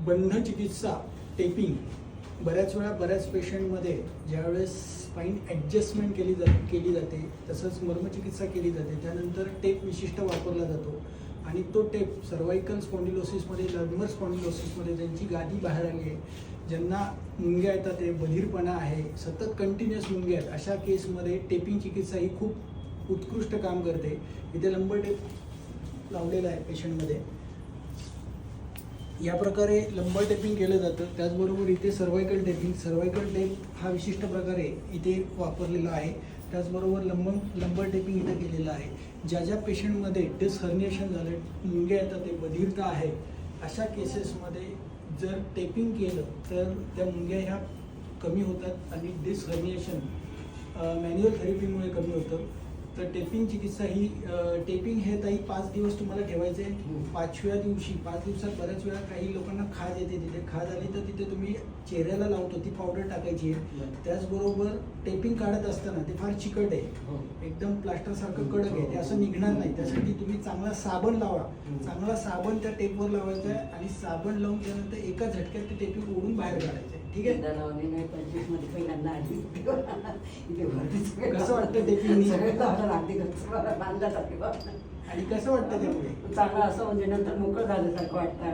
बंध चिकित्सा टेपिंग बऱ्याच वेळा बऱ्याच पेशंटमध्ये ज्यावेळेस स्पाईन ॲडजस्टमेंट केली जाते तसंच मर्मचिकित्सा केली जाते त्यानंतर टेप विशिष्ट वापरला जातो आणि तो टेप सर्वायकल स्पॉन्डिलोसिसमध्ये लंबर स्पॉन्डिलोसिसमध्ये ज्यांची गादी बाहेर आली आहे ज्यांना मुंग्या येतात ते बधिरपणा आहे सतत कंटिन्युअस मुंग्या आहेत अशा केसमध्ये टेपिंग चिकित्सा ही खूप उत्कृष्ट काम करते. इथे लंबर टेप लावलेला आहे पेशंटमध्ये. या प्रकारे लंबर टेपिंग केलं जातं. त्याचबरोबर इथे सर्वायकल टेप हा विशिष्ट प्रकारे इथे वापरलेला आहे. त्याचबरोबर लंबर टेपिंग इथं केलेलं आहे. ज्या पेशंटमध्ये डिस्क हर्निएशन झालं मुंग्या येतात ते बधिरता आहे अशा केसेसमध्ये जर टेपिंग केलं तर त्या मुंग्या ह्या कमी होतात आणि डिस्क हर्निएशन मॅन्युअल थेरपीमुळे कमी होतं. तर टेपिंग चिकित्सा ही टेपिंग हे ताई 5 दिवस तुम्हाला ठेवायचे आहे. 5व्या दिवशी 5 दिवसात बऱ्याच वेळा काही लोकांना खाज येते. तिथे खाज आली तर तिथे तुम्ही चेहऱ्याला लावतो ती पावडर टाकायची आहे. त्याचबरोबर टेपिंग काढत असताना ते फार चिकट आहे एकदम प्लास्टरसारखं कडक आहे ते असं निघणार नाही. त्यासाठी तुम्ही चांगला साबण लावा. चांगला साबण त्या टेपवर लावायचा आहे आणि साबण लावून त्यानंतर एका झटक्यात ते टेपिंग ओढून बाहेर काढायचं आहे. ठीक आहे. कसं वाटतं टेपिंग आणि कसं वाटतं त्यामुळे चांगलं असं म्हणजे नंतर मोकळं झाल्यासारखं वाटतं.